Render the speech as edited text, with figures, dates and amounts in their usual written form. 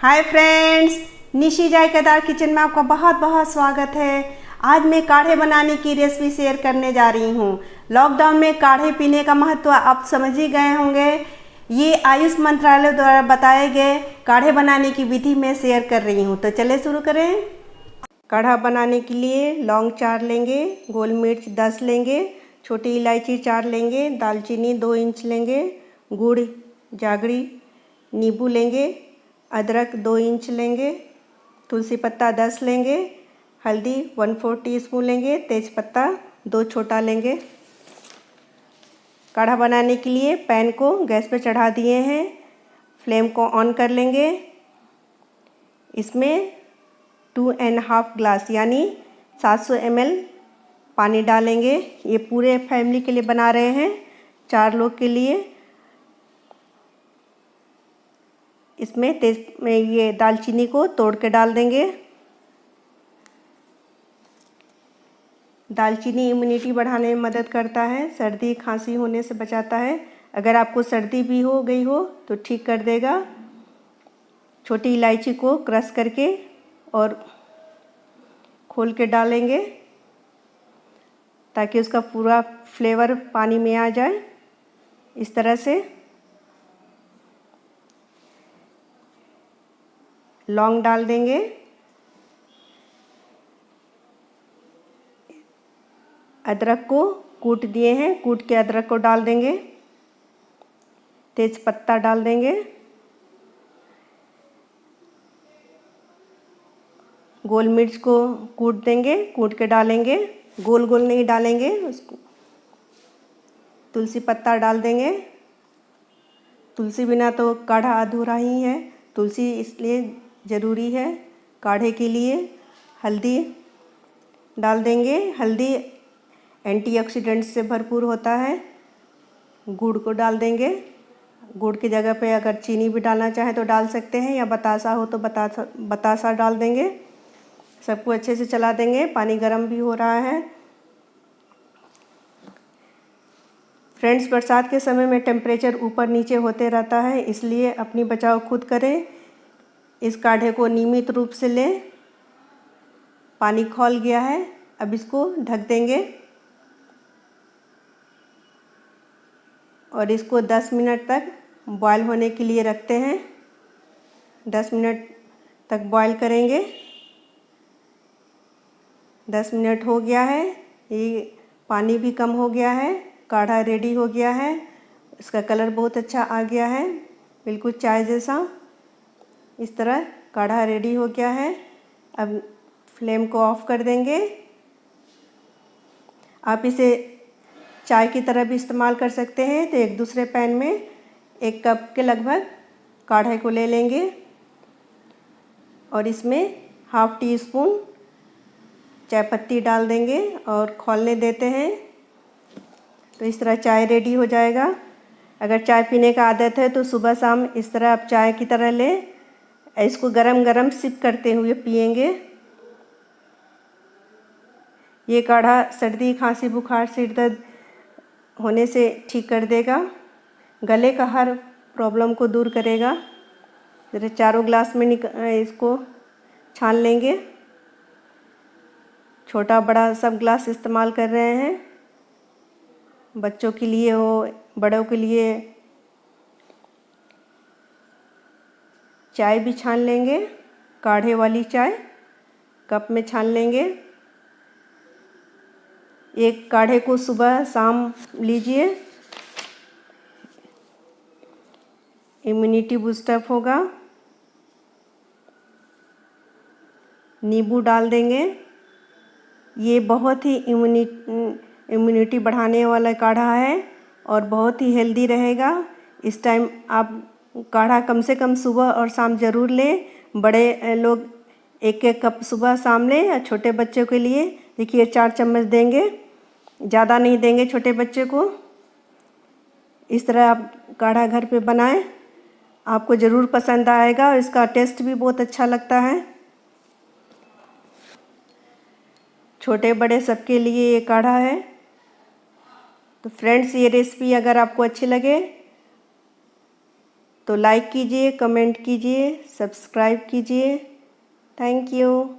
Hi friends, Nishi जायकेदार kitchen में आपका बहुत बहुत स्वागत है। आज मैं काढ़े बनाने की रेसिपी शेयर करने जा रही हूँ। लॉकडाउन में काढ़े पीने का महत्व आप समझ ही गए होंगे। ये आयुष मंत्रालय द्वारा बताए गए काढ़े बनाने की विधि में शेयर कर रही हूँ। तो चले शुरू करें। काढ़ा बनाने के लिए लौंग 4 लेंगे, गोल मिर्च 10 लेंगे, छोटी इलायची 4 लेंगे, दालचीनी 2 इंच लेंगे, गुड़ जागरी, नींबू लेंगे, अदरक 2 इंच लेंगे, तुलसी पत्ता 10 लेंगे, हल्दी 1/4 टीस्पून लेंगे, तेज़पत्ता 2 छोटा लेंगे। काढ़ा बनाने के लिए पैन को गैस पर चढ़ा दिए हैं। फ्लेम को ऑन कर लेंगे। इसमें 2.5 ग्लास यानी 700 ml पानी डालेंगे। ये पूरे फैमिली के लिए बना रहे हैं, 4 लोग के लिए। इसमें ये दालचीनी को तोड़ के डाल देंगे। दालचीनी इम्यूनिटी बढ़ाने में मदद करता है, सर्दी खांसी होने से बचाता है। अगर आपको सर्दी भी हो गई हो तो ठीक कर देगा। छोटी इलायची को क्रश करके और खोल के डालेंगे ताकि उसका पूरा फ्लेवर पानी में आ जाए। इस तरह से लौंग डाल देंगे, अदरक को कूट दिए हैं, कूट के अदरक को डाल देंगे, तेज पत्ता डाल देंगे, गोल मिर्च को कूट देंगे, कूट के डालेंगे, गोल गोल नहीं डालेंगे उसको। तुलसी पत्ता डाल देंगे। तुलसी बिना तो काढ़ा अधूरा ही है, तुलसी इसलिए ज़रूरी है काढ़े के लिए। हल्दी डाल देंगे। हल्दी एंटीऑक्सीडेंट से भरपूर होता है। गुड़ को डाल देंगे। गुड़ की जगह पे अगर चीनी भी डालना चाहें तो डाल सकते हैं, या बतासा हो तो बतासा डाल देंगे। सबको अच्छे से चला देंगे। पानी गर्म भी हो रहा है। फ्रेंड्स, बरसात के समय में टेम्परेचर ऊपर नीचे होते रहता है, इसलिए अपनी बचाव खुद करें। इस काढ़े को नियमित रूप से लें। पानी खौल गया है, अब इसको ढक देंगे और इसको 10 मिनट तक बॉयल होने के लिए रखते हैं। 10 मिनट तक बॉयल करेंगे। 10 मिनट हो गया है, ये पानी भी कम हो गया है, काढ़ा रेडी हो गया है। इसका कलर बहुत अच्छा आ गया है, बिल्कुल चाय जैसा। इस तरह काढ़ा रेडी हो गया है। अब फ्लेम को ऑफ कर देंगे। आप इसे चाय की तरह भी इस्तेमाल कर सकते हैं। तो एक दूसरे पैन में 1 कप के लगभग काढ़े को ले लेंगे और इसमें 1/2 टीस्पून चाय पत्ती डाल देंगे और खौलने देते हैं। तो इस तरह चाय रेडी हो जाएगा। अगर चाय पीने का आदत है तो सुबह शाम इस तरह आप चाय की तरह लें। इसको गरम गरम सिप करते हुए पिएंगे। ये काढ़ा सर्दी खांसी बुखार सिर दर्द होने से ठीक कर देगा। गले का हर प्रॉब्लम को दूर करेगा। जैसे चारों ग्लास में इसको छान लेंगे। छोटा बड़ा सब ग्लास इस्तेमाल कर रहे हैं। बच्चों के लिए हो, बड़ों के लिए। चाय भी छान लेंगे, काढ़े वाली चाय कप में छान लेंगे। एक काढ़े को सुबह शाम लीजिए, इम्यूनिटी बूस्टअप होगा। नींबू डाल देंगे। ये बहुत ही इम्यूनिटी बढ़ाने वाला काढ़ा है और बहुत ही हेल्दी रहेगा। इस टाइम आप काढ़ा कम से कम सुबह और शाम ज़रूर लें। बड़े लोग 1-1 कप सुबह शाम लें, या छोटे बच्चों के लिए देखिए 4 चम्मच देंगे, ज़्यादा नहीं देंगे छोटे बच्चे को। इस तरह आप काढ़ा घर पे बनाएं, आपको ज़रूर पसंद आएगा और इसका टेस्ट भी बहुत अच्छा लगता है। छोटे बड़े सबके लिए ये काढ़ा है। तो फ्रेंड्स, ये रेसिपी अगर आपको अच्छी लगे तो लाइक कीजिए, कमेंट कीजिए, सब्सक्राइब कीजिए। Thank you.